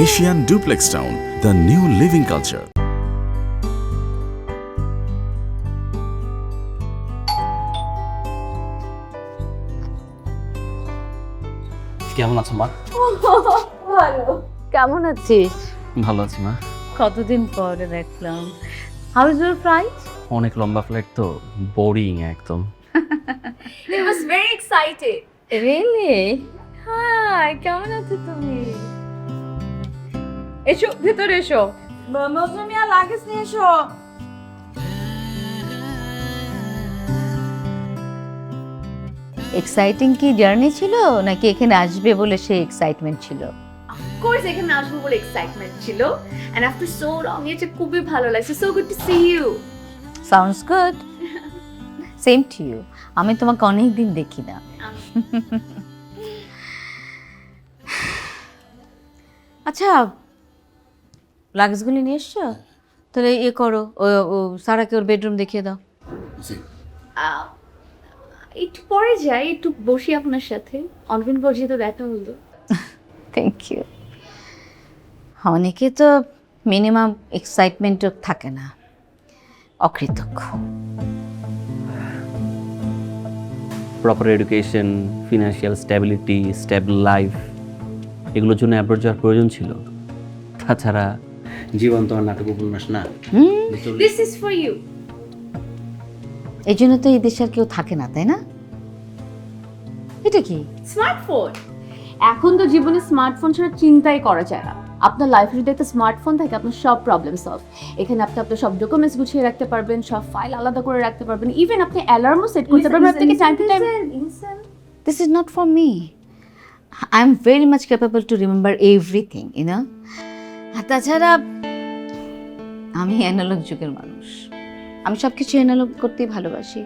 Asian Duplex Town, the new living culture. কেমন আছো মা? ভালো। কেমন আছিস? ভালো আছি মা। কতদিন পরে দেখলাম। How is your flight? অনেক লম্বা ফ্লাইট তো, বোরিং একদম। He was very excited. Really? Hi, কেমন আছো তুমি? এসো ভেতরে এসো। মজনুমিয়া লাগেজ নিয়ে এসো। এক্সাইটিং কি জার্নি ছিল নাকি এখানে আসবে বলে সেই এক্সাইটমেন্ট ছিল? Of course, এখানে আসবো বলে excitement ছিল. And after so long, এটা খুবই ভালো লাগছে. So good to see you. Sounds good. Same to you. আমি তোমাকে অনেক দিন দেখি না। আচ্ছা, লাগেজগুলি নিয়ে এসছো? তাহলে ইয়ে করো, ও সারাকে ওর বেডরুম দেখিয়ে দাও। একটু পরে যাই, একটু বসি আপনার সাথে। অনেকদিন পর যেহেতু দেখা হলো। Thank you. অনেকে তো মিনিমাম এক্সাইটমেন্টও থাকে না, অকৃতজ্ঞ। Proper education, financial stability, stable life, এগুলোর জন্য অ্যাব্রোড যাওয়ার প্রয়োজন ছিল। তাছাড়া জীবন তো আর নাটক উপন্যাস না। This is for you. এই জন্য তো এই দেশে আর কেউ থাকে না, তাই না? এটা কি? স্মার্টফোন। এখন তো জীবনে স্মার্টফোন ছাড়া চিন্তাই করা যায় না। আপনার লাইফে যদি একটা স্মার্টফোন থাকে, আপনার সব প্রবলেম সলভ। এখানে আপনি আপনার সব ডকুমেন্টস গুছিয়ে রাখতে পারবেন, সব ফাইল আলাদা করে রাখতে পারবেন, ইভেন আপনি অ্যালার্মও সেট করতে পারবেন আপনাকে time to time. This is not for me. I am very much capable to remember everything, you know? আর তাছাড়া আমি অ্যানালগ যুগের মানুষ। আমি সব কিছু অ্যানালগ করতেই ভালোবাসি।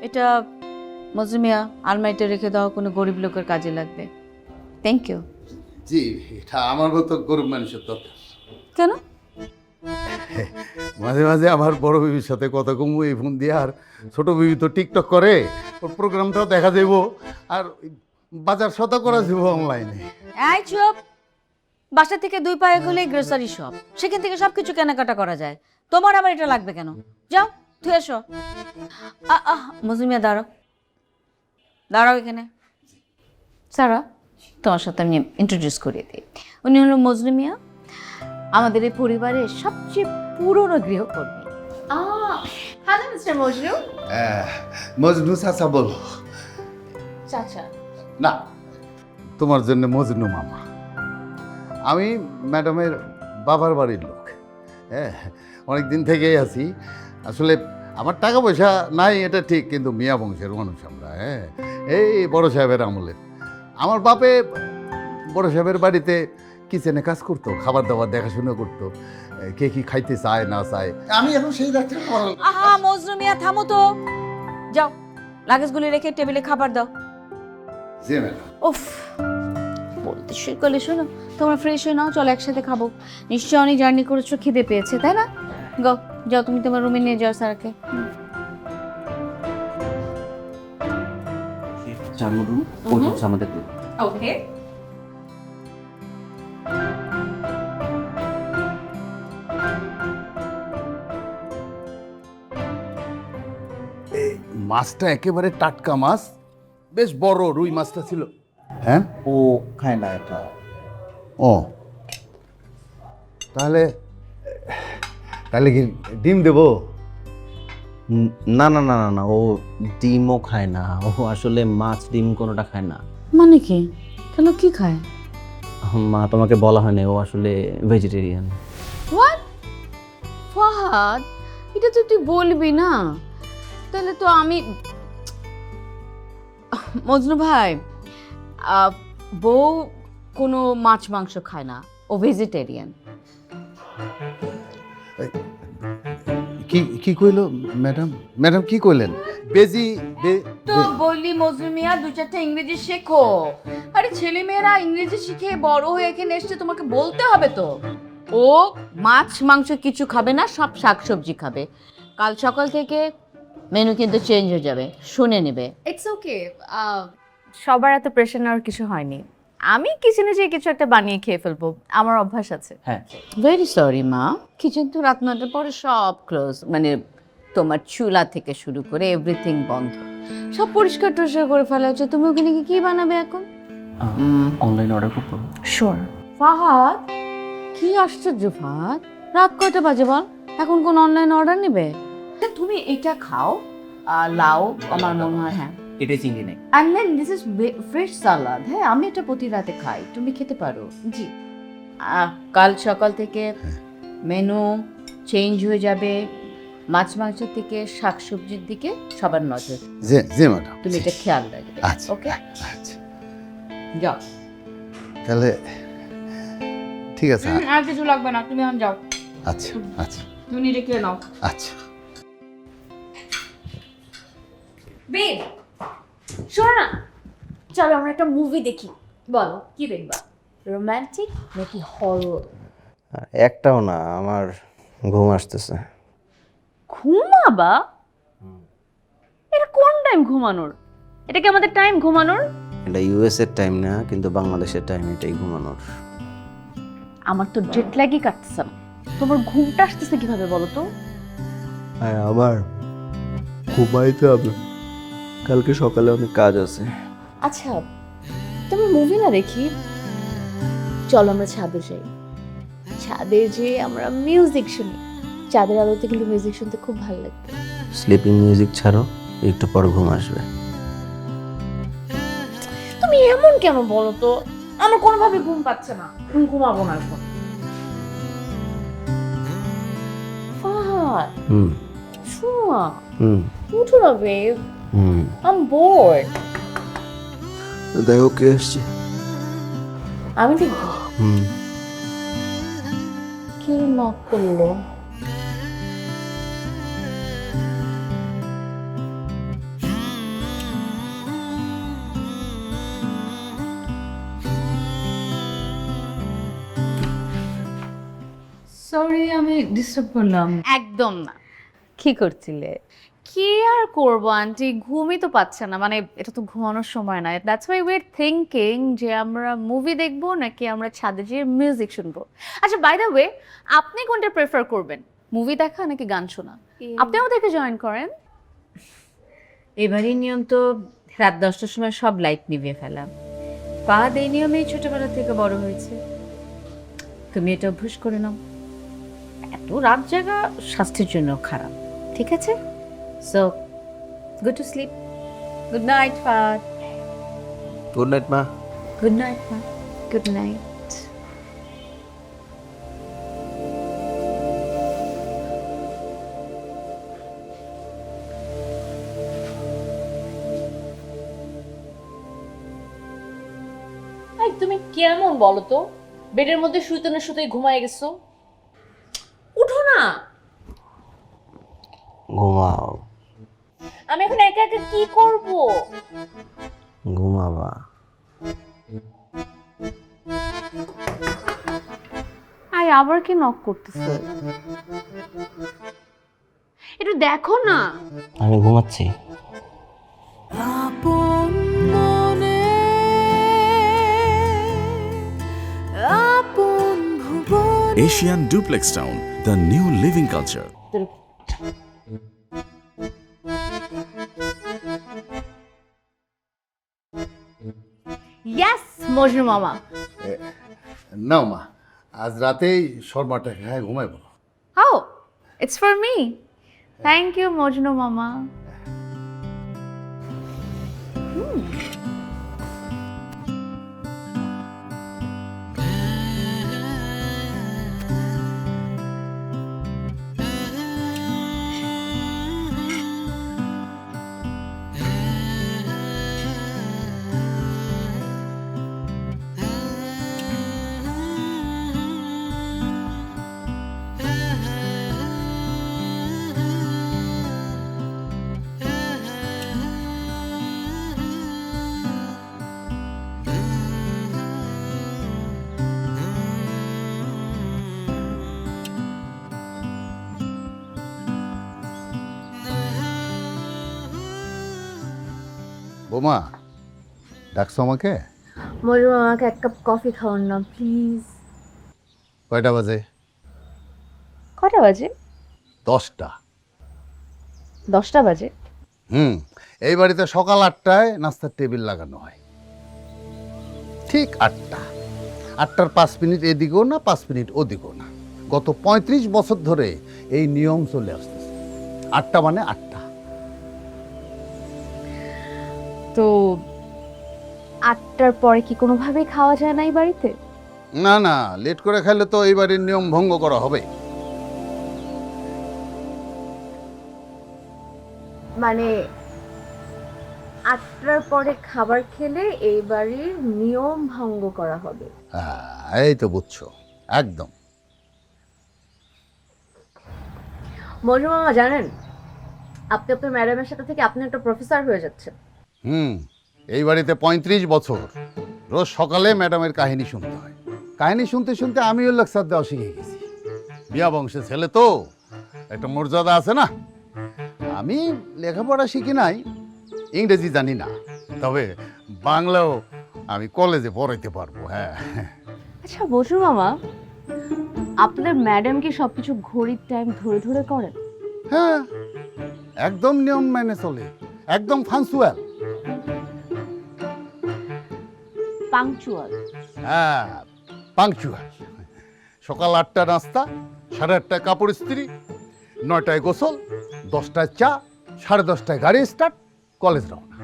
এটা মজুমিয়া আলমারিতে রেখে দাও, কোনো গরিব লোকের কাজে লাগবে। Thank you. জি, এটা আমার মতো গরিব মানুষের দরকার। কেন? মাঝে মাঝে আমার বড় বিবির সাথে কথা কমু এই ফোন দিয়ে, আর ছোট বিবি তো টিকটক করে, ওর প্রোগ্রামটাও দেখা যাইব, আর বাজার সদা করা যাবো অনলাইনে। এই চুপ। বাসা থেকে 2 পায়ে হলেই গ্রোসারি শপ, সেখান থেকে সব কিছু কেনাকাটা করা যায়। তোমার আবার এটা লাগবে কেন? যাও ধুয়ে এসো। মজুমিয়া দাঁড়াও, দাঁড়াও এখানে। সারা, তোমার সাথে আমি ইন্ট্রোডিউস করিয়ে দিই। উনি হলো মজনু মিয়া, আমাদের এই পরিবারের সবচেয়ে পুরনো গৃহকর্মী। Hello mister Majnu. মজনু চাচা বলো। চাচা। না, তোমার জন্য মজনু মামা। আমি ম্যাডামের বাবার বাড়ির লোক। হ্যাঁ, অনেক দিন থেকেই আছি। আসলে আমার টাকা পয়সা নাই এটা ঠিক, কিন্তু মিয়া বংশের মানুষ আমরা। হ্যাঁ, এই বড় সাহেবের আমলের। আমার বাপে বড় সাহেবের বাড়িতে কিচেনে কাজ করতো, খাবার দাবার দেখাশোনা করতো, কে কি খাইতে চায় না চায়। আমি এখন সেই রাত্রে আহা মজনু মিয়া, থামো তো। যাও লাগেজগুলি রেখে টেবিলে খাবার দাও। জি ম্যাডাম। উফ, বলতে শুরু করলে শোনো, তোমরা ফ্রেশ হয়ে নাও, চলো একসাথে খাবো। নিশ্চয়ই অনেক জার্নি করেছো, খিদে পেয়েছে, তাই না? যাও তুমি তোমার রুমে নিয়ে যাও স্যারকে। আমাদের ওকে। মাছটা একেবারে টাটকা মাছ, বেশ বড় রুই মাছটা ছিল। হ্যাঁ, ও খায় না এটা। ও তাহলে তাহলে কি ডিম দেবো? না না না না না, ও ডিমও খায় না। ও আসলে মাছ ডিম কোনোটা খায় না। মানে কি? তাহলে কি খায়? মা তোমাকে বলা হয়নি, ও আসলে ভেজিটেরিয়ান। হোয়াট? ফাহাদ, এটা তো তুই বলবি না। তাহলে তো আমি মজনু ভাই, বউ কোনো মাছ মাংস খায় না, ও ভেজিটেরিয়ান। কি কি কইলো ম্যাডাম? ম্যাডাম কি কইলেন? বেজি তো বললি মজনু মিয়া 2-4টা ইংরেজি শেখো। আরে ছেলে মেয়েরা ইংরেজি শিখে বড় হয়ে এখানে এসছে, তোমাকে বলতে হবে তো। ও মাছ মাংস কিছু খাবে না, সব শাকসবজি খাবে। কাল সকাল থেকে মেনু কিন্তু চেঞ্জ হয়ে যাবে, শুনে নেবে। It's okay. সবার এত প্রেশার নেওয়ার কিছু হয়নি। আমি কিচেনে যেয়ে কিছু একটা বানিয়ে খেয়ে ফেলবো, আমার অভ্যাস আছে। হ্যাঁ, ভেরি সরি মা, কিচেন তো রাত 9টার পরে সব ক্লোজ, মানে তোমার চুলা থেকে শুরু করে এভরিথিং বন্ধ, সব পরিষ্কার টরিষ্কার করে ফেলা হচ্ছে। তুমি ওখানে গিয়ে কি বানাবে এখন? অনলাইন অর্ডার করবো। শিওর। ফাহাদ, কি আশ্চর্য ফাহাদ, রাত কয়টা বাজে বল, এখন কোন অনলাইন অর্ডার নেবে? তুমি এটা খাও, লাও আমার মনে হয়, হ্যাঁ। এটাই চিংড়ি নেই। And then this is fresh salad. হ্যাঁ, আমি এটা প্রতি রাতে খাই, তুমি খেতে পারো। জি। কাল সকাল থেকে মেনু চেঞ্জ হয়ে যাবে, মাছ মাংস থেকে শাকসবজির দিকে সবার নজর। জি জি ম্যাডাম। তুমি এটা খেয়াল রাখবে, আচ্ছা ওকে? আচ্ছা, যাও। তাহলে ঠিক আছে। আর কিছু লাগবে না, তুমি এখন যাও। আচ্ছা আচ্ছা তুমি নিজে খেয়ে নাও। আচ্ছা। বেব, শোনো না, চলো আমরা একটা মুভি দেখি। বলো কি দেখবা, রোমান্টিক নাকি হরর? একটাও না, আমার ঘুম আসতেছে। ঘুমাবা? এটা কোন টাইম ঘুমানোর? এটা কি আমাদের টাইম ঘুমানোর? এটা ইউএস এর টাইম না, কিন্তু বাংলাদেশের টাইম এটাই ঘুমানোর। আমার তো জেট ল্যাগই কাটতেছে না, তোমার ঘুমটা আসতেছে কিভাবে বলো তো? আবার ঘুমাইতে হবে, কালকে সকালে অনেক কাজ আছে। আচ্ছা, তুমি মুভি না দেখি, চলো আমরা ছাদে যাই। ছাদে যেয়ে আমরা মিউজিক শুনি, চাঁদের আলোতে কিন্তু মিউজিক শুনতে খুব ভালো লাগবে। স্লিপিং মিউজিক ছাড়ো, একটু পর ঘুম আসবে। তুমি এমন কেন বলো তো, আমার কোনোভাবে ঘুম পাচ্ছে না, তুমি ঘুমাবো না এখন। ফাহাদ, হুম শোনো না, হুম উঠো না babe, hmm. I am bored. দেখো কে আসছে। আমি দেখবো হুম। কে নক করলো। সরি, আমি ডিস্টার্ব করলাম। একদম না। কি করছিলে? কি আর করবো আন্টি, ঘুমই তো পাচ্ছে না, মানে এটা তো ঘুমানোর সময় না। That's why we are thinking যে আমরা মুভি দেখবো নাকি আমরা ছাদে যেয়ে মিউজিক শুনবো। আচ্ছা, বাই দ্য ওয়ে, আপনি কোনটা প্রেফার করবেন, মুভি দেখা নাকি গান শোনা? আপনি আমাদেরকে জয়েন করেন। এবারই নিয়ম তো রাত 10টার সময় সব লাইট নিভিয়ে ফেলা। ফাহাদ এই নিয়মেই ছোটবেলা থেকে বড় হয়েছে, তুমি এটা অভ্যাস করে নাও। এত রাত জাগা স্বাস্থ্যের জন্য খারাপ, ঠিক আছে? So go to sleep. Good night Fahad. Good night মা। গুড নাইট মা। Good night. তুমি কেমন বলো তো, বেডের মধ্যে শুইতে না শুতেই ঘুমায় গেছো? উঠো না। ঘুমাও। আমি এখন একা একা কি করব? ঘুমাবা। আরে আবার কি নক করতেছে? একটু দেখো না। আমি ঘুমাচ্ছি। Asian Duplex Town, the new living culture. Yes Majnu মামা। নাও মা, আজ রাতেই শর্মাটা হ্যাঁ ঘুমাইব। How, it's for me. Thank you Majnu মামা। বোমা, ডাকছো আমাকে? মজুর আমাকে এক কাপ কফি খাওয়ান না প্লিজ। কয়টা বাজে? কটা বাজে? 10টা। 10টা বাজে। এই বাড়িতে সকাল 8টায় নাস্তার টেবিল লাগানো হয়, ঠিক 8টা। 8টার 5 মিনিট এদিকেও না, 5 মিনিট ওদিকেও না। গত 35 বছর ধরে এই নিয়ম চলে আসতেছে। 8টা মানে 8টা। তো 8টার পরে কি কোনোভাবেই খাওয়া যায় না এই বাড়িতে? না না, লেট করে খাইলে তো এই বাড়ির নিয়ম ভঙ্গ করা হবে। মানে 8টার পরে খাবার খেলে এই বাড়ির নিয়ম ভঙ্গ করা হবে? হ্যাঁ, এই তো বুঝছো একদম। মজু মামা জানেন, আপনি আপনার ম্যাডামের সাথে থেকে আপনি একটা প্রফেসর হয়ে যাচ্ছেন। এই বাড়িতে 35 বছর রোজ সকালে ম্যাডামের কাহিনী শুনতে হয়। কাহিনী শুনতে শুনতে আমিও লেকচার দেওয়া শিখে গেছি। বিয়া বংশের ছেলে তো, একটা মর্যাদা আছে না। আমি লেখাপড়া শিখি নাই, ইংরেজি জানি না, তবে বাংলাও আমি কলেজে পড়াইতে পারবো। হ্যাঁ আচ্ছা মজু মামা, আপনার ম্যাডাম কি সবকিছু ঘড়ির টাইম ধরে ধরে করেন? হ্যাঁ, একদম নিয়ম মেনে চলে, একদম ফাংচুয়াল। পাংচুয়াল? হ্যাঁ, পাংচুয়াল। সকাল 8টা নাস্তা, 8:30টায় কাপড় ইস্ত্রি, 9টায় গোসল, 10টায় চা, 10:30টায় গাড়ি স্টার্ট, কলেজ রওনা।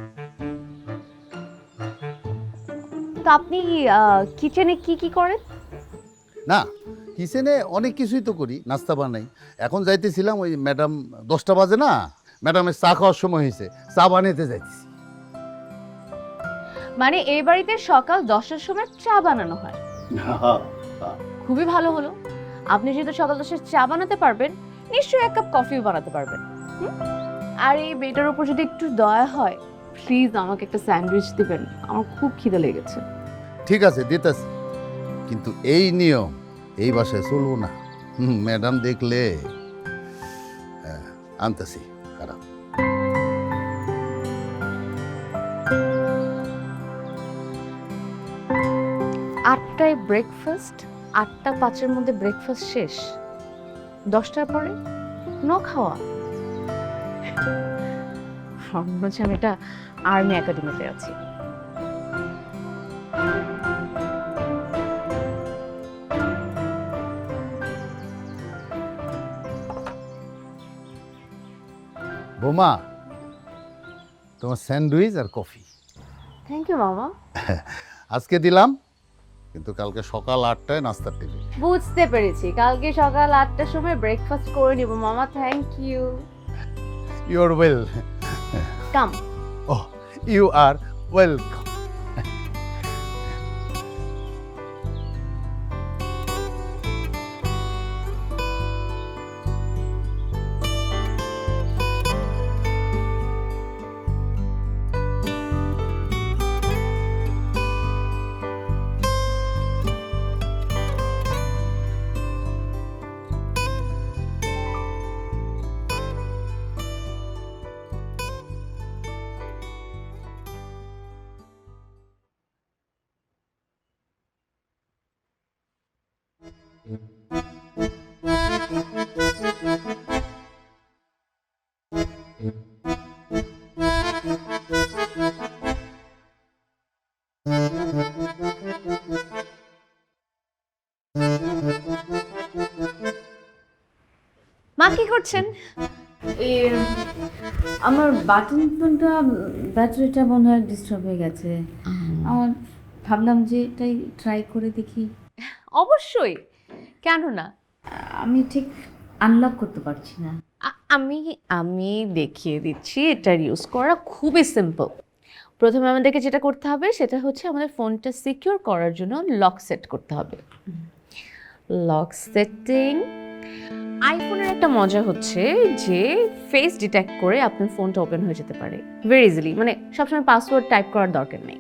তো আপনি কিচেনে কি কি করেন? না, কিচেনে অনেক কিছুই তো করি, নাস্তা বানাই। এখন যাইতেছিলাম, ওই ম্যাডাম 10টা বাজে না, ম্যাডামের চা খাওয়ার সময় হয়েছে, চা বানাইতে যাইতেছি। মানে এই বাড়িতে সকাল 10টার সময় চা বানানো হয়? খুবই ভালো হলো। আপনি যেহেতু সকাল 10টায় চা বানাতে পারবেন, নিশ্চয়ই এক কাপ কফিও বানাতে পারবেন। আর এই বেটার উপর যদি একটু দয়া হয়, প্লিজ আমাকে একটা স্যান্ডউইচ দিবেন, আমার খুব খিদে লেগেছে। ঠিক আছে, দিতেছি, কিন্তু এই নিয়ম এই বাসায় চলবো না। ম্যাডাম দেখলে। আনতেছি, খারাপ। আটটায় ব্রেকফাস্ট, 8টা 5-এর মধ্যে ব্রেকফাস্ট শেষ, 10টার পরে নো খাওয়া। মনে হচ্ছে আমি একটা আর্মি একাডেমিতে আছি। বোমা, তোমার স্যান্ডউইচ আর কফি। থ্যাংক ইউ মামা। আজকে দিলাম, কিন্তু কালকে সকাল 8টায় নাস্তার টেবিল। বুঝতে পেরেছি, কালকে সকাল 8টার সময় ব্রেকফাস্ট করে নিব মামা। Thank you. You are welcome. ও, ইউ আর ওয়েলকাম। মা কি করছেন? আমার বাটন ফোনটা ব্যাটারিটা মনে হয় ডিস্টার্ব হয়ে গেছে। আমার ভাবলাম যে এটাই ট্রাই করে দেখি। অবশ্যই, কেন না। আমি ঠিক আনলক করতে পারছি না। আমি আমি দেখিয়ে দিচ্ছি। এটার ইউজ করা খুবই সিম্পল। প্রথমে আমাদেরকে যেটা করতে হবে সেটা হচ্ছে আমাদের ফোনটা সিকিউর করার জন্য লক সেট করতে হবে। Lock setting. আইফোনের একটা মজা হচ্ছে যে ফেস ডিটেক্ট করে আপনার ফোনটা ওপেন হয়ে যেতে পারে ভেরি ইজিলি, মানে সবসময় পাসওয়ার্ড টাইপ করার দরকার নেই।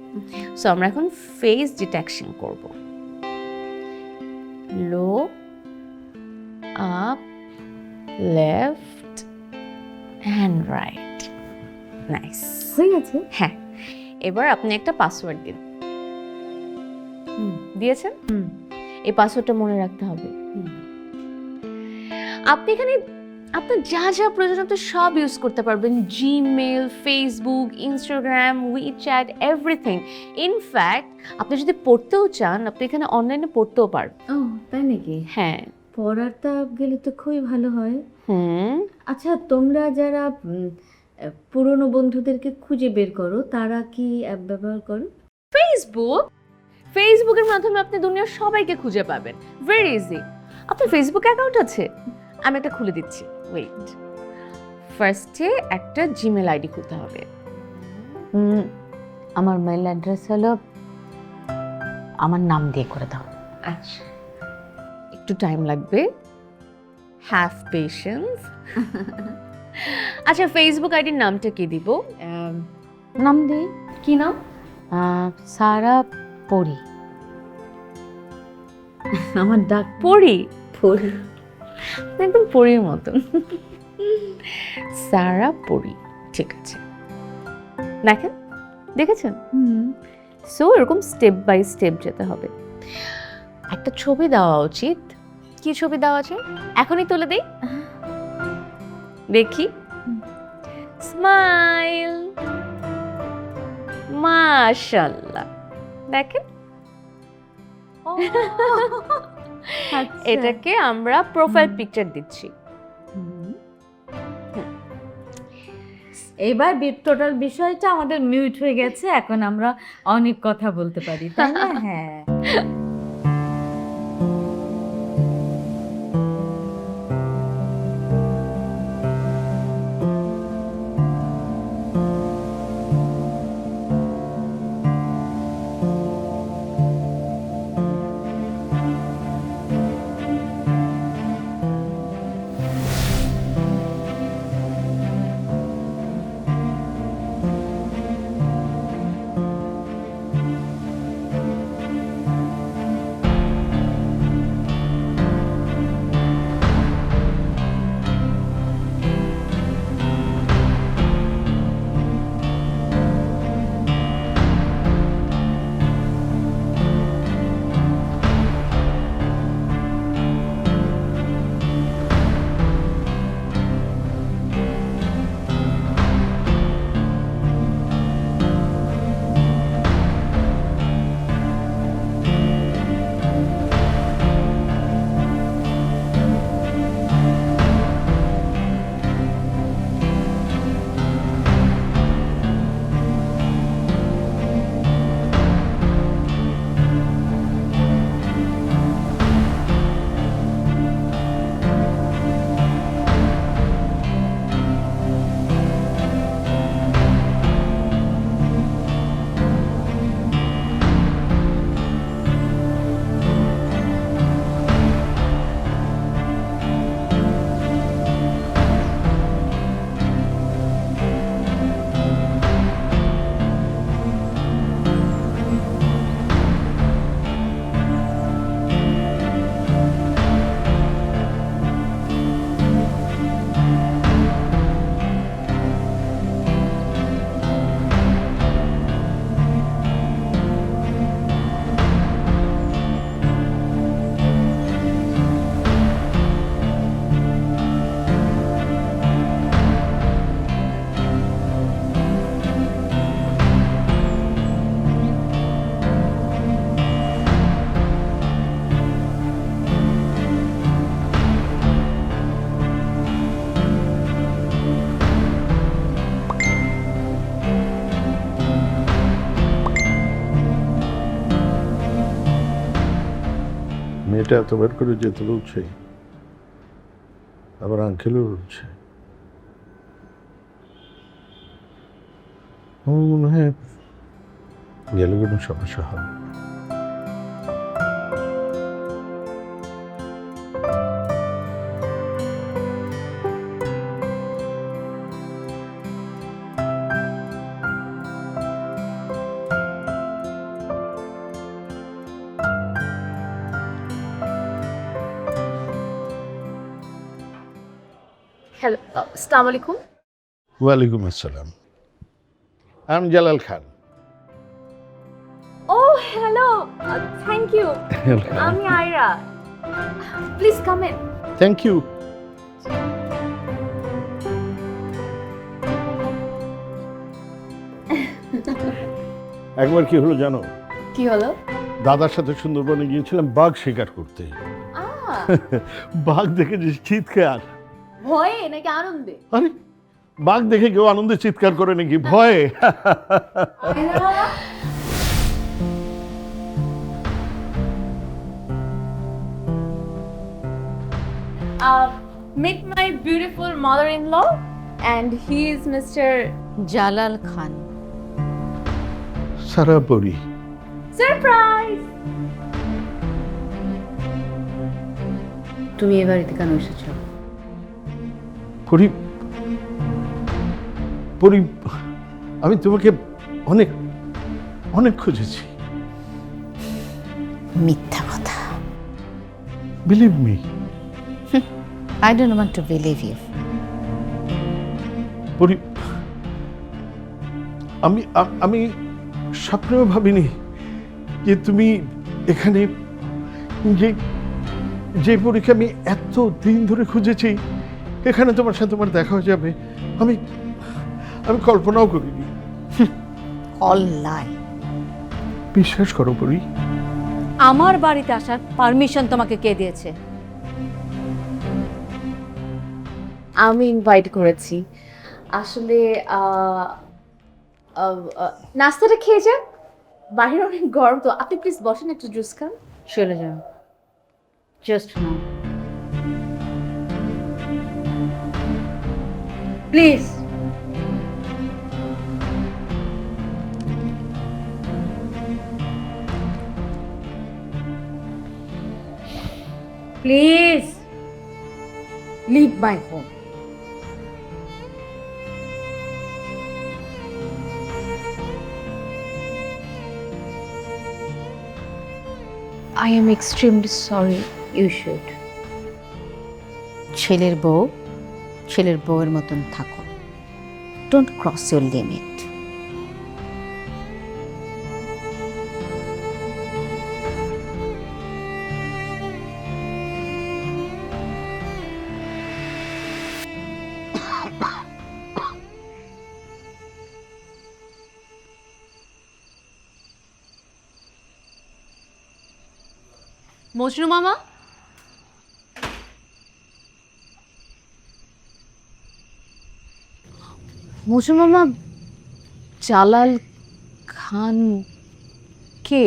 সো আমরা এখন ফেস ডিটেকশন করব। Low, up, left and right. Nice, হয়ে গেছে। হ্যাঁ, এবার আপনি একটা পাসওয়ার্ড দিন। দিয়েছেন? এই পাসওয়ার্ডটা মনে রাখতে হবে। আপনি এখানে আপনার যা যা প্রয়োজন আপনি সব ইউজ করতে পারবেন, Gmail, Facebook, Instagram, WeChat, everything. In fact আপনি যদি পড়তেও চান আপনি এখানে অনলাইনে পড়তেও পারবেন। ও তাই নাকি? হ্যাঁ। পড়াটা গেলে তো খুবই ভালো হয়। হুম। আচ্ছা, তোমরা যারা পুরনো বন্ধুদেরকে খুঁজে বের করো তারা কি অ্যাপ ব্যবহার করো? ফেসবুকের মাধ্যমে আপনি দুনিয়ার সবাইকে খুঁজে পাবেন, ভেরি ইজি। আপনার ফেসবুক অ্যাকাউন্ট আছে? আমি একটা খুলে দিচ্ছি, ওয়েট। ফার্স্টে একটা জিমেল আইডি খুলতে হবে। আমার মেল অ্যাড্রেস হলো আমার নাম দিয়ে করে দাও। আচ্ছা, একটু টাইম লাগবে, হ্যাভ পেশেন্স। আচ্ছা, ফেসবুক আইডির নামটা কি দিব? নাম দিই কি নাম? সারা পড়ি। আমার ডাক পড়ি? পড়ি। একদম পড়ির মতন। সারা পড়ি, ঠিক আছে। দেখেন, দেখেছেন? সো এরকম স্টেপ বাই স্টেপ যেতে হবে। একটা ছবি দেওয়া উচিত। কি ছবি দেওয়া আছে? এখনই তুলে দেই, দেখি। স্মাইল, মাশাআল্লাহ। দেখেন, এটাকে আমরা প্রোফাইল পিকচার দিচ্ছি। এবার টোটাল বিষয়টা আমাদের মিউট হয়ে গেছে, এখন আমরা অনেক কথা বলতে পারি, তাই না? হ্যাঁ। মেয়েটা এতবার করে যেতে বলছে, আবার আঙ্কেলও বলছে। আমার মনে হয় গেলে কোনো সমস্যা হবে। হ্যালো, আসসালামু আলাইকুম। ওয়ালাইকুম আসসালাম। আমি জালাল খান। ও হ্যালো, থ্যাংক ইউ। আমি Ayra, please come in. Thank you. একবার কি হলো জানো, কি হলো? দাদার সাথে সুন্দরবনে গিয়েছিলাম বাঘ শিকার করতে। বাঘ দেখে যে চিৎকার! ভয়ে নাকি আনন্দে? আরে বাঘ দেখে কেউ আনন্দে চিৎকার করে নাকি ভয়ে? Meet my beautiful mother-in-law, and he is Mr. Jalal Khan. সারা পরি। Surprise! তুমি এ বাড়িতে কেন এসেছো? পরি, পরি, আমি তোমাকে অনেক অনেক খুঁজেছি। মিথ্যা কথা। Believe me. I don't want to believe you. পরি, আমি স্বপ্নেও ভাবিনি যে তুমি এখানে, যে পরীক্ষা আমি এত দিন ধরে খুঁজেছি এখানে তোমার সাথে তোমার দেখা হয়ে যাবে, আমি কল্পনাও করিনি। All lie. বিশ্বাস করো পরি। আমার বাড়িতে আসার পারমিশন তোমাকে কে দিয়েছে? আমি ইনভাইট করেছি। আসলে নাস্তাটা খেয়ে যান, বাইরে অনেক গরম তো। আপনি প্লিজ বসেন, একটু জুস খান। চলে যাও। Just now please. Please leave my home. I am extremely sorry. You should. ছেলের বউ ছেলের বউয়ের মতন থাকো। Don't cross your limit. Majnu মামা, মজনু মামা, জালাল খান কে?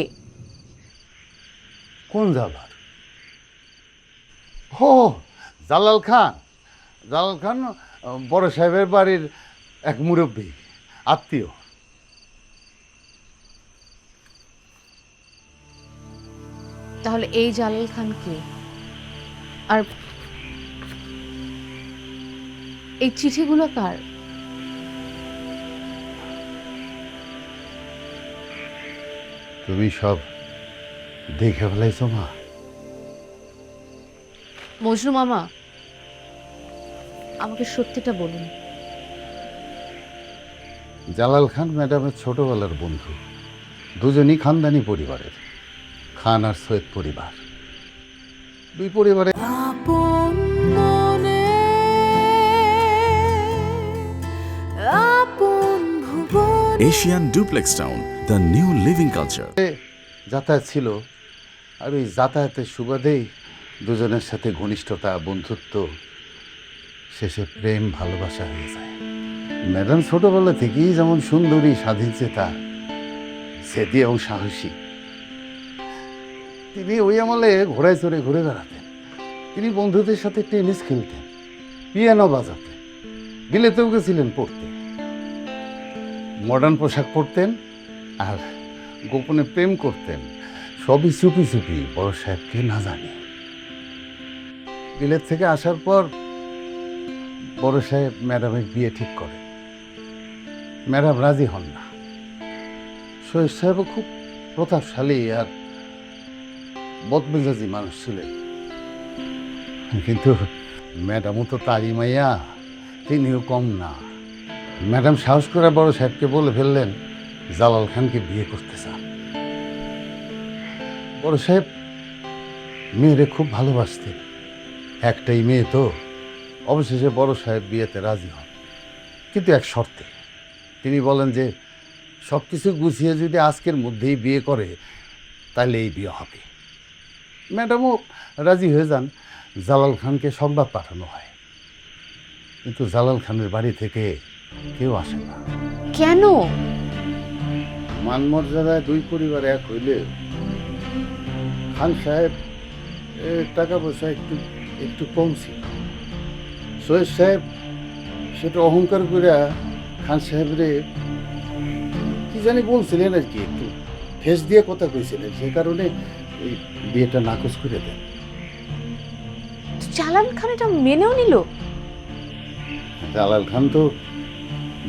কোন জালাল? ও জালাল খান। জালাল খান বড় সাহেবের বাড়ির এক মুরব্বী, আত্মীয়। তাহলে এই জালাল খান কে? আর এই চিঠিগুলো কার? তুমি সব দেখে ফেলাইছো মা? মজনু মামা, আমাকে সত্যিটা বলুন। জালাল খান ম্যাডামের ছোটবেলার বন্ধু, দুজনই খানদানি পরিবারের, খান আর সৈয়দ পরিবার। দুই পরিবারে Asian Duplex Town, the new living culture. যাতায়াত ছিল, আর ওই যাতায়াতের সুবাদেই দুজনের সাথে ঘনিষ্ঠতা, বন্ধুত্ব, শেষে প্রেম ভালোবাসা হয়ে যায়। ম্যাডাম ছোটবেলা থেকেই যেমন সুন্দরী, স্বাধীনচেতা, সেদি এবং সাহসী। তিনি ওই আমলে ঘোড়ায় চড়ে ঘুরে বেড়াতেন। তিনি বন্ধুদের সাথে টেনিস খেলতেন, পিয়ানো বাজাতেন, বিলেতেও গেছিলেন পড়তে, মডার্ন পোশাক পরতেন আর গোপনে প্রেম করতেন, সবই চুপি চুপি, বড় সাহেবকে না জানি। বিলেত থেকে আসার পর বড় সাহেব ম্যাডামের বিয়ে ঠিক করে। ম্যাডাম রাজি হন না। শহীদ সাহেবও খুব প্রতাপশালী আর বদমেজাজি মানুষ ছিলেন, কিন্তু ম্যাডামও তো তারই মাইয়া, তিনিও কম না। ম্যাডাম সাহস করে বড় সাহেবকে বলে ফেললেন জালাল খানকে বিয়ে করতে চান। বড় সাহেব মেয়েরে খুব ভালোবাসতেন, একটাই মেয়ে তো। অবশেষে বড় সাহেব বিয়েতে রাজি হন, কিন্তু এক শর্তে। তিনি বলেন যে সব কিছু গুছিয়ে যদি আজকের মধ্যেই বিয়ে করে তাহলে এই বিয়ে হবে। ম্যাডামও রাজি হয়ে যান। জালাল খানকে সংবাদ পাঠানো হয়, কিন্তু জালাল খানের বাড়ি থেকে কেউ আসে না। কেন? মান মর্যাদায় দুই পরিবার এক হইলে খান সাহেব টাকা পয়সা একটু একটু কম ছিল। সৈয়দ সাহেব সেটা অহংকার করে খান সাহেবরে কি জানি বলছিলেন আর কি, একটু ফেস দিয়ে কথা কইছিলেন, সেই কারণে এই বিয়েটা নাকচ করে দেন। জালাল খান এটা মেনেও নিল? জালাল খান তো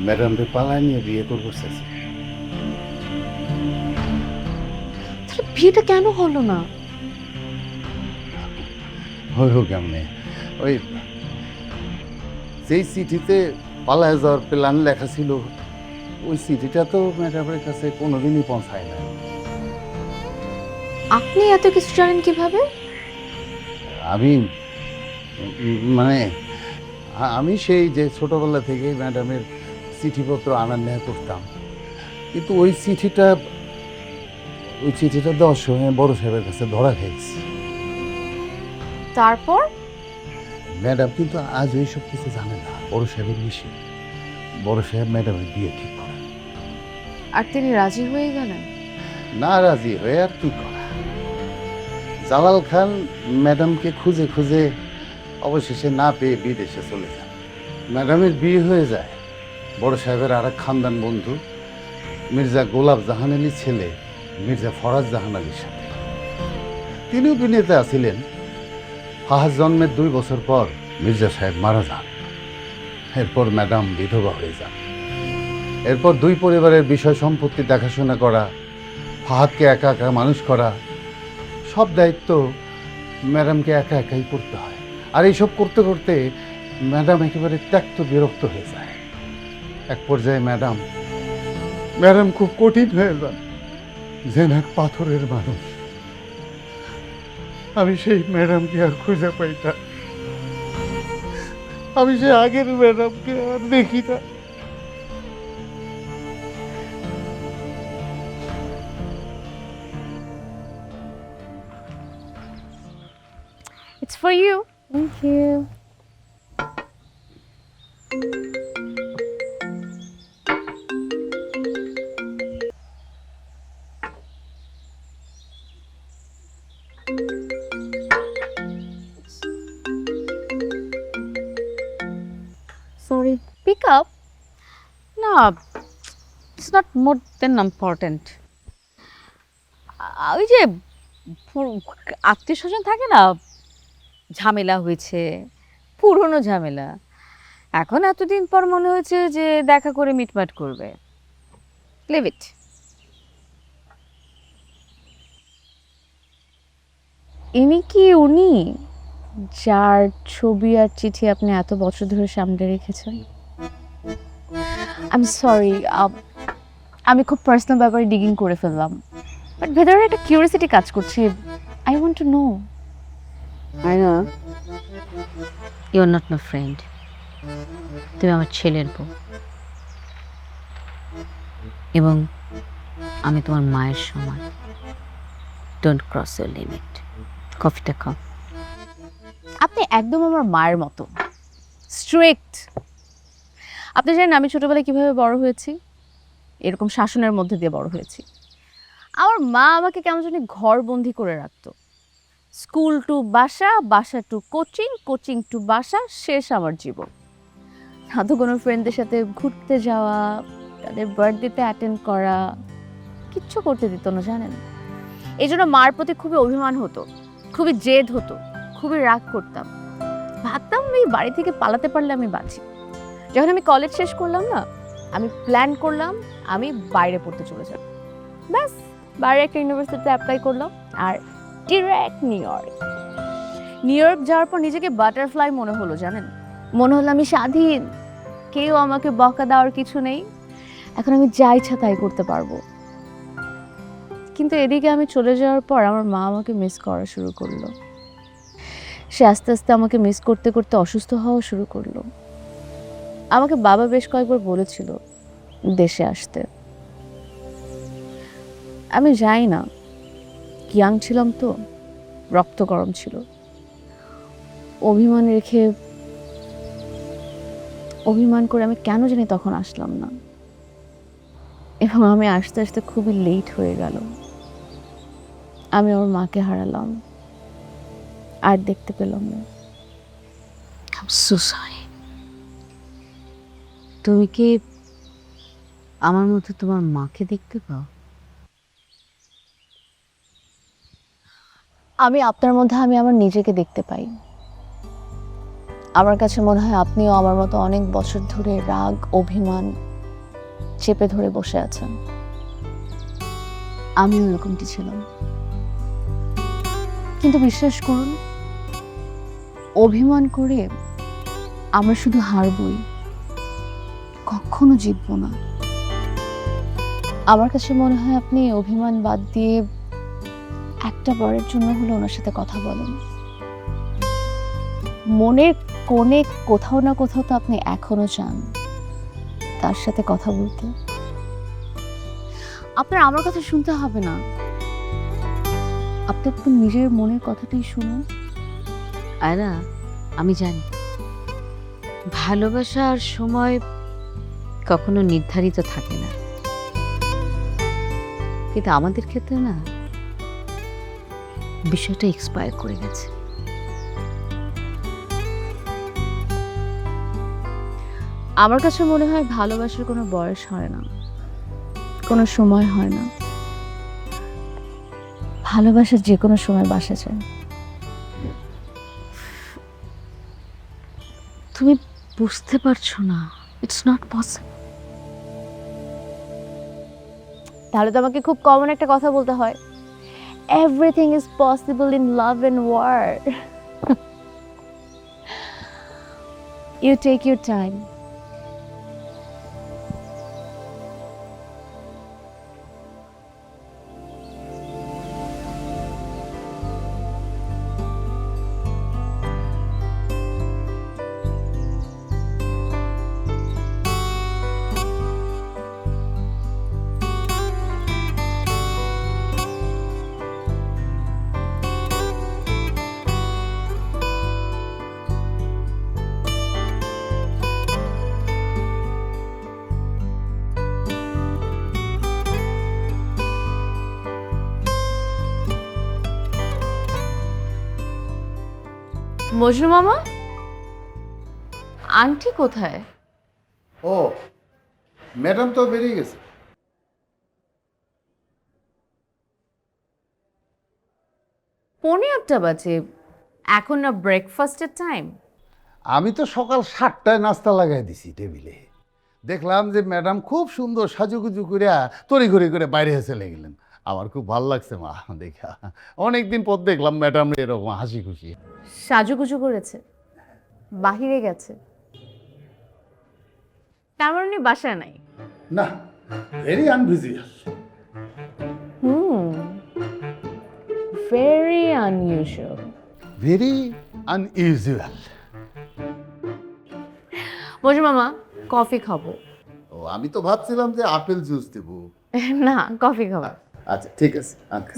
ম্যাডামকে পালায় নিয়ে বিয়ে করবো চাইছে। তাহলে বিয়েটা কেন হলো না? হইল কেমনে, ওই যেই চিঠিতে পালায় যাওয়ার প্ল্যান লেখা ছিল ওই চিঠিটা তো ম্যাডামের কাছে কোনোদিনই পৌঁছায় না। আপনি এত কিছু জানেন কিভাবে? আমি মানে আমি সেই যে ছোটবেলা থেকে ম্যাডামের চিঠিপত্র আনার নেওয়া করতাম, কিন্তু ওই চিঠিটা দেওয়ার সময় বড় সাহেবের কাছে ধরা খেয়েছি। তারপর? ম্যাডাম কিন্তু আজ এইসব কিছু জানে না, বড় সাহেবের বিষয়ে। বড় সাহেব ম্যাডামের বিয়ে ঠিক করে। আর তিনি রাজি হয়ে গেলেন? না রাজি হয়ে আর কি করা। জালাল খান ম্যাডামকে খুঁজে খুঁজে অবশেষে না পেয়ে বিদেশে চলে যান। ম্যাডামের বিয়ে হয়ে যায় বড় সাহেবের আর এক খানদান বন্ধু মির্জা গোলাপ জাহান আলীর ছেলে মির্জা ফরাজ জাহান আলীর সাথে। তিনিও দুনিয়াতে আসিলেন। ফাহাদ জন্মের 2 বছর পর মির্জা সাহেব মারা যান। এরপর ম্যাডাম বিধবা হয়ে যান। এরপর 2 পরিবারের বিষয় সম্পত্তি দেখাশোনা করা, ফাহাদকে একা একা মানুষ করা, সব দায়িত্ব ম্যাডামকে একা একাই করতে হয়। আর এইসব করতে করতে ম্যাডাম একেবারে ত্যক্ত বিরক্ত হয়ে যায়। এক পর্যায়ে ম্যাডাম খুব কঠিন হয়ে যান, যেন এক পাথরের মানুষ। আমি সেই ম্যাডামকে আর খুঁজে পাই না। আমি সেই আগের ম্যাডামকে আর দেখি না। It's for you. Thank you. Sorry. Pick up. না, it's not more than important. ওই যে আত্মীয় স্বজন থাকে না, ঝামেলা হয়েছে, পুরনো ঝামেলা। এখন এতদিন পর মনে হয়েছে যে দেখা করে মিটমাট করবে। Leave it. ইনি কি উনি যার ছবি আর চিঠি আপনি এত বছর ধরে সামনে রেখেছেন? আই এম সরি, আমি খুব পার্সোনাল ব্যাপারে ডিগিং করে ফেললাম, বাট ভেতরে একটা কিউরিয়াসিটি কাজ করছে। I want to know. I know you are not my friend. তুমি আমার ছেলের বউ এবং আমি তোমার মায়ের সমান। Don't cross your limit. কফিটা খাও। আপনি একদম আমার মায়ের মতো স্ট্রিক্ট। আপনি জানেন আমি ছোটবেলায় কিভাবে বড় হয়েছি? এরকম শাসনের মধ্যে দিয়ে বড় হয়েছি। আমার মা আমাকে কেমন জানি ঘরবন্দি করে রাখতো। স্কুল টু বাসা, বাসা টু কোচিং, কোচিং টু বাসা, শেষ আমার জীবন। না তো কোনো ফ্রেন্ডদের সাথে ঘুরতে যাওয়া, তাদের বার্থডেতে অ্যাটেন্ড করা, কিচ্ছু করতে দিত না জানেন। এই জন্য মার প্রতি খুবই অভিমান হতো, খুবই জেদ হতো, খুবই রাগ করতাম। ভাবতাম এই বাড়ি থেকে পালাতে পারলে আমি বাঁচি। যখন আমি কলেজ শেষ করলাম না, আমি প্ল্যান করলাম আমি বাইরে পড়তে চলে যাব। ব্যাস, বাইরে একটা ইউনিভার্সিটিতে অ্যাপ্লাই করলাম আর ডিরেক্ট নিউ ইয়র্ক যাওয়ার পর নিজেকে বাটারফ্লাই মনে হলো জানেন। মনে হলো আমি স্বাধীন, কেউ আমাকে বকা দেওয়ার কিছু নেই, এখন আমি যা ইচ্ছা তাই করতে পারবো। কিন্তু এদিকে আমি চলে যাওয়ার পর আমার মা আমাকে মিস করা শুরু করলো। সে আস্তে আস্তে আমাকে মিস করতে করতে অসুস্থ হওয়া শুরু করলো। আমাকে বাবা বেশ কয়েকবার বলেছিল দেশে আসতে। আমি যাই না, ইয়াং ছিলাম তো, রক্ত গরম ছিল। অভিমান করে আমি কেন জানি তখন আসলাম না, এবং আমি আসতে আসতে খুবই লেট হয়ে গেল। আমি ওর মাকে হারালাম, আর দেখতে পেলাম না। I'm so sorry. তুমি কি আমার মতো তোমার মাকে দেখতে পাও? আমি আপনার মধ্যে আমি আমার নিজেকে দেখতে পাই। আমার কাছে মনে হয় আপনিও আমার মতো অনেক বছর ধরে রাগ অভিমান চেপে ধরে বসে আছেন। আমিও এরকমটি ছিলাম, কিন্তু বিশ্বাস করুন, অভিমান করে আমরা শুধু হারবই, কখনো জিতবো না। আমার কাছে মনে হয় আপনি অভিমান বাদ দিয়ে একটা বারের জন্য হলে ওনার সাথে কথা বলেন। মনের কোণে কোথাও না কোথাও তো আপনি এখনো চান তার সাথে কথা বলতে। আপনার আমার কথা শুনতে হবে না, আপনি আপনার নিজের মনের কথাটাই শুনুন। আয়রা, আমি জানি ভালোবাসার সময় কখনো নির্ধারিত থাকে না, কিন্তু আমাদের ক্ষেত্রে না বিষয়টা এক্সপায়ার করে গেছে। আমার কাছে মনে হয় ভালোবাসার কোনো বয়স হয় না, কোনো সময় হয় না। ভালোবাসা যে কোনো সময় বাসা যায়। তুমি বুঝতে পারছো না, ইটস নট পসিবল। তাহলে তো আমাকে খুব কমন একটা কথা বলতে হয়, everything is possible in love and war. You take your time. Majnu মামা, আন্টি কোথায়? ও, ম্যাডাম তো বেরিয়ে গেছে। পৌনে 8টা বাজে, এখন না ব্রেকফাস্টের টাইম? আমি তো সকাল 7টায় নাস্তা লাগাই দিছি টেবিলে। দেখলাম যে ম্যাডাম খুব সুন্দর সাজুগুজু করে তড়িঘড়ি করে বাইরে চলে গেলেন। আমার খুব ভালো লাগছে মা দেখা। অনেকদিন পর দেখলাম ম্যাডাম এরকম হাসি খুশি। সাজুগুজু করেছে, বাহিরে গেছে, তার মানে উনি বাসায় নাই। না, very unvisible. Very unusual. Very unusual. Majnu মামা, কফি খাবো। ও, আমি তো ভাবছিলাম যে আপেল জুস দেবো। না, কফি খাবো। আচ্ছা ঠিক আছে, আচ্ছা।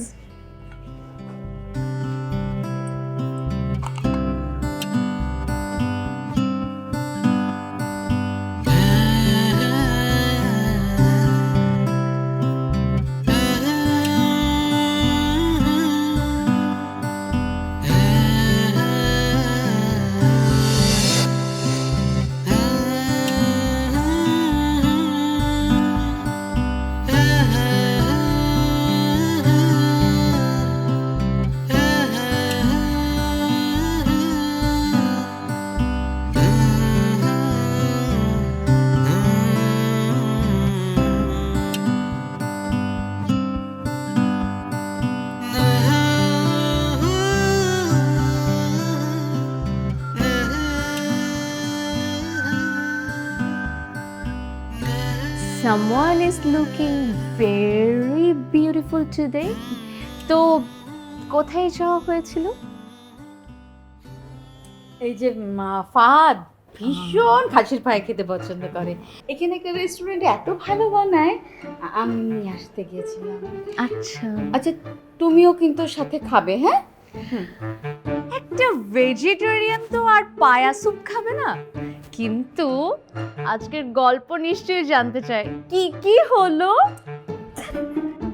someone is looking very beautiful today. তো কোথায় যাওয়া হয়েছিল? এই যে ফাহাদ ভীষণ খাসির পায়ে খেতে পছন্দ করে, এখানে একটা রেস্টুরেন্টে এত ভালো বানায়, আমি আসতে গিয়েছিলাম। আচ্ছা, আচ্ছা তুমিও কিন্তু সাথে খাবে, হ্যাঁ? একটা ভেজিটেরিয়ান তো আর পায়া স্যুপ খাবে না, কিন্তু আজকের গল্প নিশ্চয়ই জানতে চাই কি কি হলো।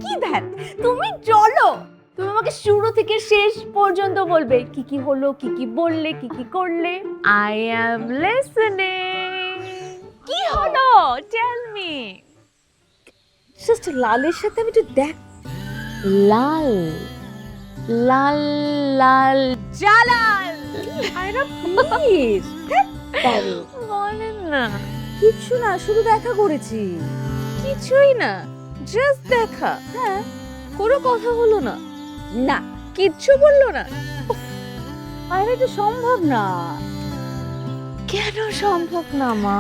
কি ধ্যান, তুমি চলো, তুমি আমাকে শুরু থেকে শেষ পর্যন্ত বলবে কি কি হলো, কি কি বললে, কি কি করলে। I am listening. কি হলো, টেল মি। জাস্ট লালের সাথে আমি একটু দেখ। লাল লাল লাল জালাল। আয়রা প্লিজ বলেন না। কিছু না, শুধু দেখা করেছি। কিছুই না, জাস্ট দেখা। হ্যাঁ, কোনো কথা হলো না, না কিচ্ছু বললো না। আয়রা এটা সম্ভব না। কেন সম্ভব না মা?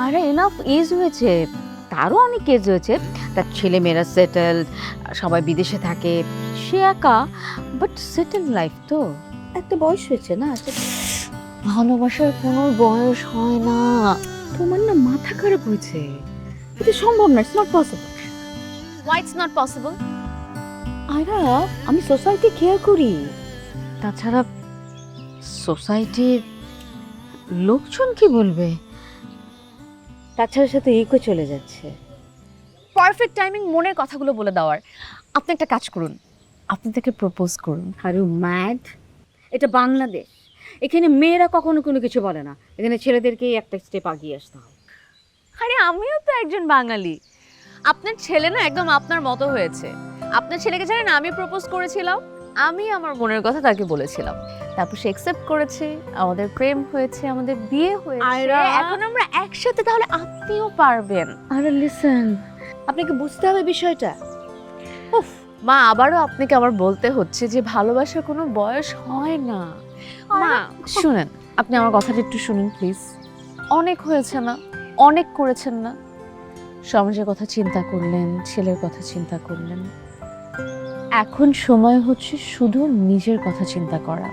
আরে এনাফ এজ হয়েছে, তারও অনেক এজ হয়েছে, তার ছেলে মেয়েরা সেটেলড, সবাই বিদেশে থাকে, সে একা, বাট সেটেল লাইফ তো, একটা বয়স হয়েছে না। ভালোবাসার কোনো বয়স হয় না। তোমার না মাথা খারাপ হয়েছে, এটা সম্ভব না, it's not possible. Why it's not possible? Ayra আমি সোসাইটি কেয়ার করি, তাছাড়া সোসাইটির লোকজন কি বলবে, তাছাড়া সাথে ইকো চলে যাচ্ছে। পারফেক্ট টাইমিং মনের কথাগুলো বলে দেওয়ার। আপনি একটা কাজ করুন, আপনি তাকে প্রপোজ করুন। Are you mad? এটা বাংলাদেশ, এখানে মেয়েরা কখনো কোনো কিছু বলে না, এখানে ছেলেদেরকেই একটা স্টেপ আগিয়ে আসতে হয়। আরে আমিও তো একজন বাঙালি। আপনার ছেলে না একদম আপনার মতো হয়েছে। আপনার ছেলেকে জানেন আমি প্রপোজ করেছিলাম, আমি আমার মনের কথা তাকে বলেছিলাম, তারপর সে অ্যাকসেপ্ট করেছে, আমাদের প্রেম হয়েছে, আমাদের বিয়ে হয়েছে, আয়রা, এখন আমরা একসাথে। তাহলে আপনিও পারবেন। আরে লিসেন, আপনাকে বুঝতে হবে বিষয়টা। উফ মা, আবারও আপনাকে আমার বলতে হচ্ছে যে ভালোবাসার কোনো বয়স হয় না। মা শুনেন, আপনি আমার কথাটা একটু শুনুন প্লিজ। অনেক হয়েছে না, অনেক করেছেন না, সমাজের কথা চিন্তা করলেন, ছেলের কথা চিন্তা করলেন, এখন সময় হচ্ছে শুধু নিজের কথা চিন্তা করা,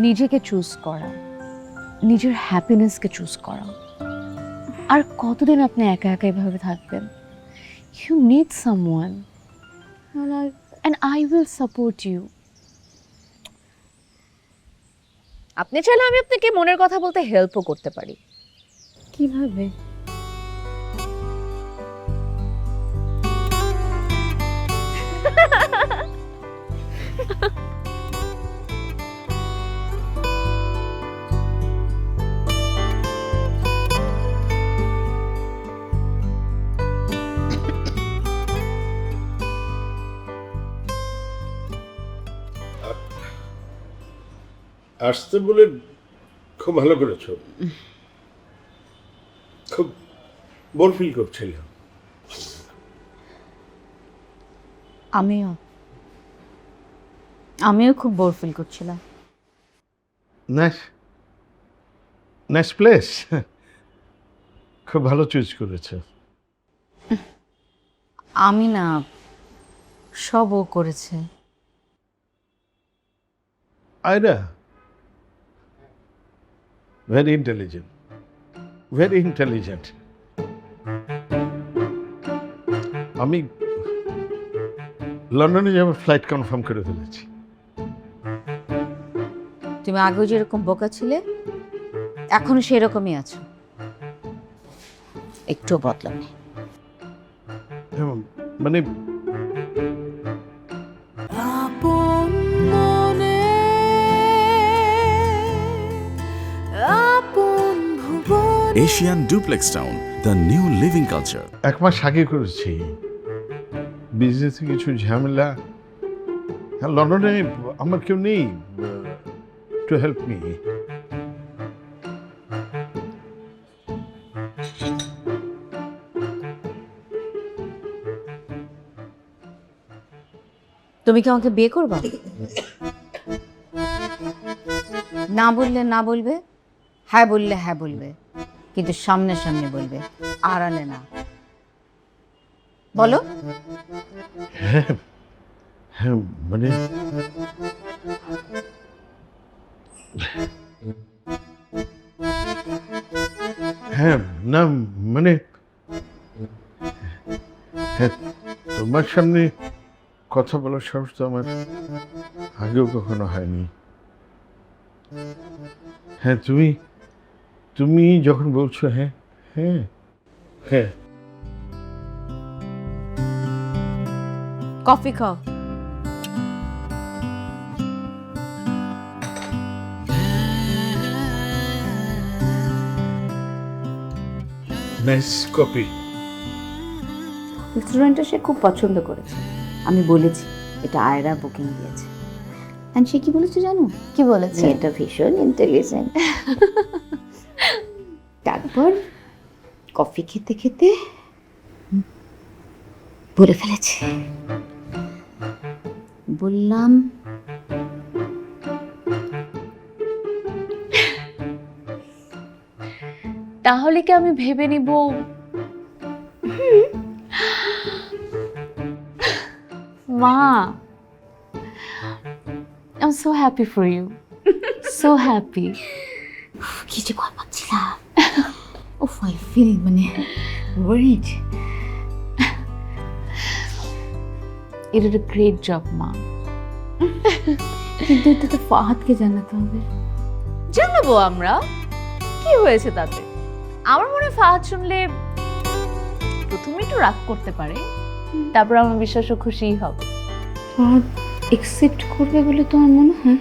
নিজেকে চুজ করা, নিজের হ্যাপিনেসকে চুজ করা। আর কতদিন আপনি একা একা এভাবে থাকবেন? You need someone and I will support you. আপনি চাইলে আমি আপনাকে মনের কথা বলতে হেল্পও করতে পারি। কিভাবে? আসতে বলে খুব ভালো করেছো, খুব বোর ফিল করছিলাম। আমিও খুব বোর ফিল করছিলাম। নাইস প্লেস, খুব ভালো চুজ করেছে। আমি না, সব ও করেছে। Ayra very intelligent, very intelligent. আমি লন্ডনে যাবো, ফ্লাইট কনফার্ম করে ফেলেছি। তুমি আগেও যেরকম বোকা ছিলে, এখনো সেরকমই আছো, একটু বদলানি। মানে Asian Duplex Town, the new living culture. এক মাস আগে করেছি, বিজনেসে কিছু ঝামেলা। লন্ডনে আমার কেউ নেই টু হেল্প মি। তুমি কি আমাকে বিয়ে করবা? না বললে না বলবে, হ্যাঁ বললে হ্যাঁ বলবে, কিন্তু সামনে সামনে বলবে, আড়ালে না। বলো। হ্যাঁ হ্যাঁ মানে হ্যাঁ না মানে হ্যাঁ তোমার সামনে কথা বলার সাহস তো আমার আগেও কখনো হয়নি। হ্যাঁ তুমি তুমি যখন বলছো হ্যাঁ হ্যাঁ হ্যাঁ কফি খাও। Nice copy. রেস্টুরেন্টটা সে খুব পছন্দ করেছে। আমি বলেছি এটা আয়রা বুকিং দিয়েছে। অ্যান্ড সে কি বলেছে জানো? কি বলেছে? এটা ভীষণ ইন্টেলিজেন্ট। তারপর কফি খেতে খেতে বলে ফেলেছে, বললাম তাহলে কি আমি ভেবে নিব? মা, I'm so happy for you. So happy. কি যে কর পাচ্ছিলাম। Oof, I feel মানে worried. You did a great job, মা। কিন্তু এটা তো ফাহাদকে জানাতে হবে। জানাবো আমরা, কি হয়েছে তাতে? আমার মনে হয় ফাহাদ শুনলে প্রথমে একটু রাগ করতে পারে, তারপর আমার বিশ্বাস ও খুশিই হবে। ফাহাদ একসেপ্ট করবে বলে তোমার মনে হয়?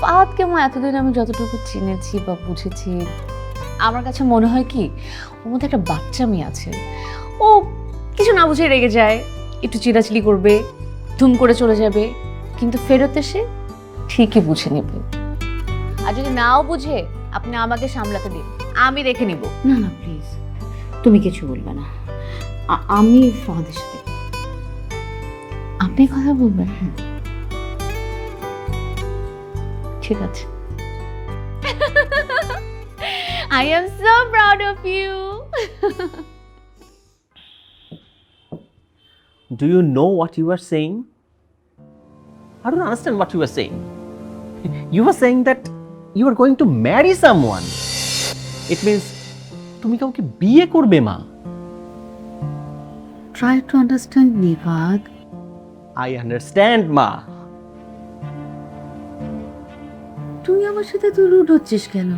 ফাহাদকে এতদিন আমি যতটুকু চিনেছি বা বুঝেছি, আমার কাছে মনে হয় কি ওর মধ্যে একটা বাচ্চা মেয়ে আছে। ও কিছু না বুঝে রেগে যায়, একটু চিল্লাচিল্লি করবে, ধুম করে চলে যাবে, কিন্তু ফেরত এসে ঠিকই বুঝে নেবে। আর যদি নাও বুঝে আপনি আমাকে সামলাতে দিন, আমি রেখে নিব। না না প্লিজ, তুমি কিছু বলবে না। আমি ফাহাদের সাথে আপনি কথা বলবেন? ঠিক আছে। I am so proud of you. Do you know what you are saying? I don't understand what you are saying. You are saying that you are going to marry someone. It means তুমি কাউকে বিয়ে করবে মা। Try to understand me, Fahad. I understand মা। তুই আমার সাথে তো রুড হচ্ছিস কেন?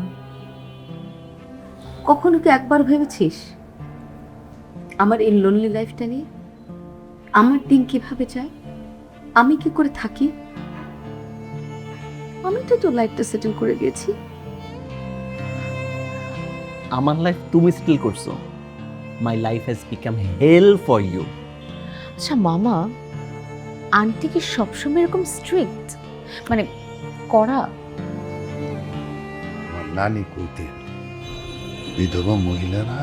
কখনো কি একবার ভেবেছিস আমার এই লোনলি লাইফটা নিয়ে? আমার দিন কিভাবে যায়, আমি কি করে থাকি? আমি তো তোর লাইফটা সেটেল করে দিয়েছি। আমার লাইফ তুমি সেটেল করছো। My life has become hell for you. আচ্ছা মামা, আন্টি কি সবসময় এরকম স্ট্রিক্ট, মানে কড়া? আমার নানি কইতেন বিধবা মহিলারা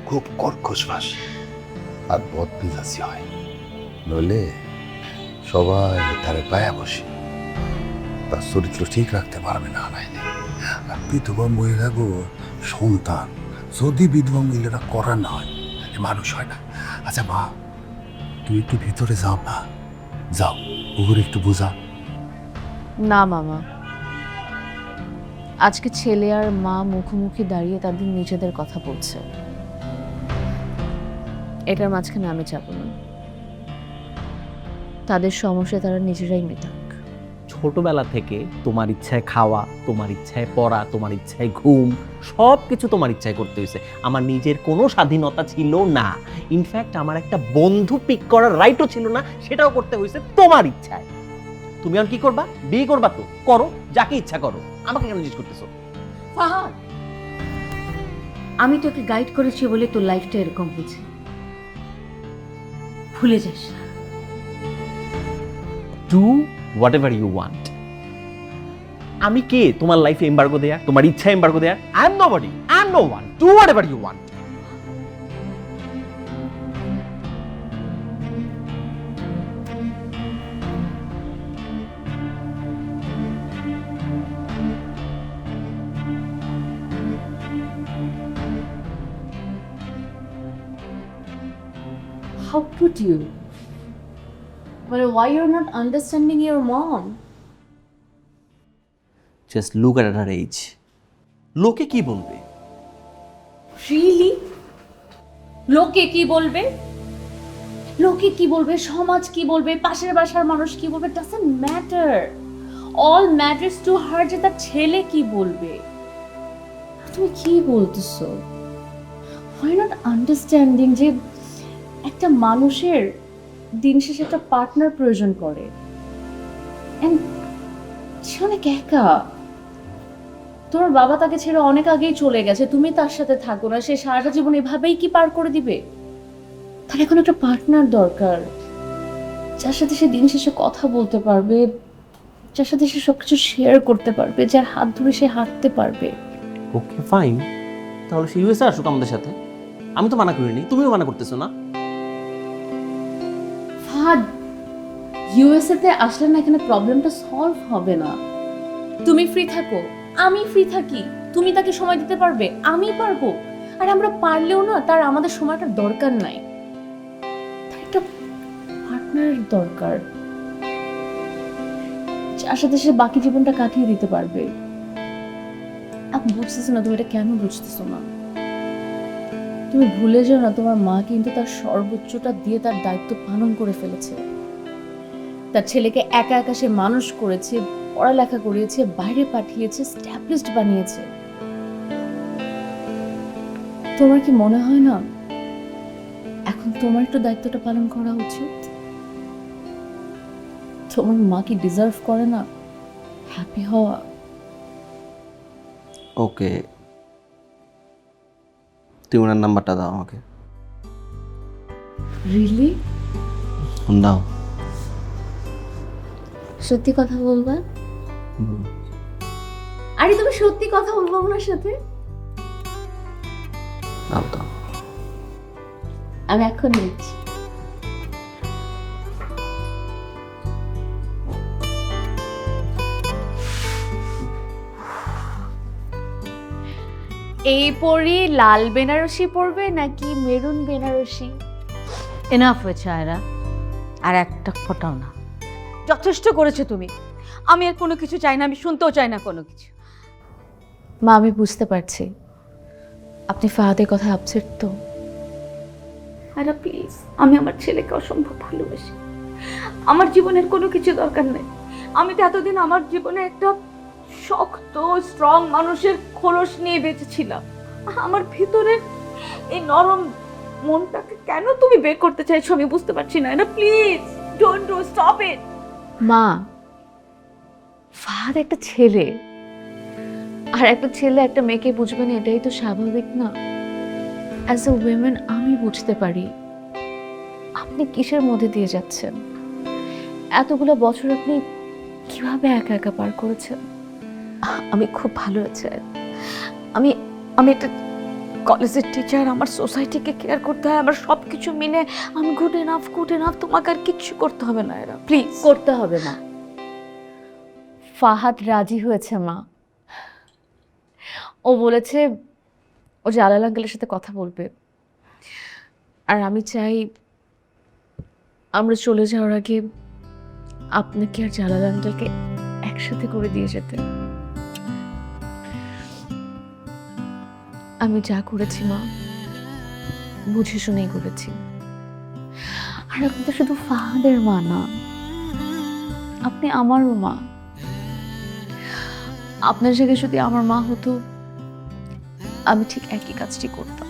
খুব কর্কশ ভাষী আর বদমেজাজি হয়, নইলে সবাই তারে পায়া বসে, তার চরিত্র ঠিক রাখতে পারবে না। নাইলে আর বিধবা মহিলা গো সন্তান যদি বিধবা মহিলারা করা না হয়, মানুষ হয় না। আচ্ছা মা, তুমি একটু ভিতরে যাও না, যাও ওগুলো একটু বোঝা। না মামা, আজকে ছেলে আর মা মুখোমুখি দাঁড়িয়ে তাদের নিজেদের কথা বলছে, এটার মাঝখানে আমি যাব না। তাদের সমস্যা তারা নিজেরাই মেটাক। ছোটবেলা থেকে তোমার ইচ্ছায় খাওয়া, তোমার ইচ্ছায় পড়া, তোমার ইচ্ছায় ঘুম, সব কিছু তোমার ইচ্ছায় করতে হয়েছে। আমার নিজের কোনো স্বাধীনতা ছিল না। ইনফ্যাক্ট আমার একটা বন্ধু পিক করার রাইটও ছিল না, সেটাও করতে হয়েছে তোমার ইচ্ছায়। তুমি আর কি করবা? বিয়ে করবা তো করো, যাকে ইচ্ছা করো, আমাকে কেন জিজ্ঞেস করতেছো? ফাহাদ, আমি তোকে গাইড করেছি বলে তোর লাইফটা এরকম হয়েছে, ভুলে যাস না। Do whatever you want. আমি কে তোমার লাইফে এমবার্গো দেয়া, তোমার ইচ্ছা এমবার্গো দেয়া? I am nobody, I am no one. Do whatever you want. put you? But why you're not understanding your mom? Just look at her age. লোকে কি বলবে? Really? লোকে কি বলবে? লোকে কি বলবে, সমাজ কি বলবে, পাশের বাসার মানুষ কি বলবে, doesn't matter. All matters to her যে তার ছেলে কি বলবে। তুমি কি বলতেছো? Why not understanding যে একটা মানুষের দিন শেষে একটা পার্টনার প্রয়োজন পড়ে, and সে অনেক একা। তোমার বাবা তাকে ছেড়ে অনেক আগেই চলে গেছে, তুমি তার সাথে থাকো না, সে সারাটা জীবন এভাবেই কি পার করে দিবে? তার এখন একটা পার্টনার দরকার, যার সাথে সে দিন শেষে কথা বলতে পারবে, যার সাথে সে সবকিছু শেয়ার করতে পারবে, যার হাত ধরে সে হাঁটতে পারবে। ওকে ফাইন, তাহলে সে ইউএসএ আসুক আমাদের সাথে। আমি তো মানা করিনি, তুমিও মানা করতেছো না। ফাহাদ, ইউএসএ তে আসলে না এখানে প্রবলেমটা সলভ হবে না। তুমি ফ্রি থাকো, আমি ফ্রি থাকি, তুমি তাকে সময় দিতে পারবে, আমি পারবো, আর আমরা পারলেও না তার আমাদের সময়টার দরকার নাই। তার একটা পার্টনার দরকার, যার সাথে সে বাকি জীবনটা কাটিয়ে দিতে পারবে। আমি বুঝতেছি না তুমি এটা কেন বুঝতেছো না। তুমি ভুলে যাও না তোমার মা কিন্তু তার সর্বোচ্চটা দিয়ে তার দায়িত্ব পালন করে ফেলেছে। তার ছেলেকে একা একা সে মানুষ করেছে, পড়ালেখা করিয়েছে, বাইরে পাঠিয়েছে, স্ট্যাবলিশড বানিয়েছে। তোমার কি মনে হয় না এখন তোমার একটু দায়িত্বটা পালন করা উচিত? তোমার মা কি ডিজার্ভ করে না হ্যাপি হওয়া? ওকে, তুই ওনার নাম্বারটা দাও আমাকে। রিয়েলি? দাও। সত্যি কথা বলবা? আরে তুমি সত্যি কথা বলবো ওনার সাথে? দাও দাও। আমি এখন নিচ্ছি। এই পরি লাল বেনারসি পরবে নাকি মেরুন বেনারসি? এনাফ হয়েছে আয়রা, আর একটা ফোটাও না, যথেষ্ট করেছো তুমি। আমি আর কোনো কিছু চাই না, আমি শুনতেও চাই না কোনো কিছু। মা, আমি বুঝতে পারছি আপনি ফাহাদের কথা আপসেট তো। আয়রা প্লিজ, আমি আমার ছেলেকে অসম্ভব ভালোবাসি, আমার জীবনের কোনো কিছু দরকার নেই। আমি তো এতদিন আমার জীবনে একটা শক্ত স্ট্রং মানুষের খোলস নিয়ে বেঁচেছিলাম। আমার ভিতরে এই নরম মনটাকে কেন তুমি বের করতে চাইছো আমি বুঝতে পারছি না। না please don't do, stop it. মা, ফাহাদ একটা ছেলে, আর একটা ছেলে একটা মেয়েকে বুঝবে না, এটাই তো স্বাভাবিক না? অ্যাজ এ উইমেন আমি বুঝতে পারি আপনি কিসের মধ্যে দিয়ে যাচ্ছেন, এতগুলো বছর আপনি কিভাবে একা একা পার করেছেন। আমি খুব ভালো আছি। আমি আমি একটা কলেজের টিচার, আমার সোসাইটিকে কেয়ার করতে হয়, আমার সব কিছু মিলে আমি গুড এনাফ। তোমাকে আর কিচ্ছু করতে হবে না এরা, প্লিজ। করতে হবে না। ফাহাদ রাজি হয়েছে মা, ও বলেছে ও জালাল আঙ্কেলের সাথে কথা বলবে, আর আমি চাই আমরা চলে যাওয়ার আগে আপনাকে আর জালাল আঙ্কেলকে একসাথে করে দিয়ে যেতে। আমি যা করেছি মা বুঝে শুনেই করেছি, আর আপনি তো শুধু ফাহাদের মা না, আপনি আমারও মা। আপনার জায়গায় যদি আমার মা হতো আমি ঠিক একই কাজটি করতাম।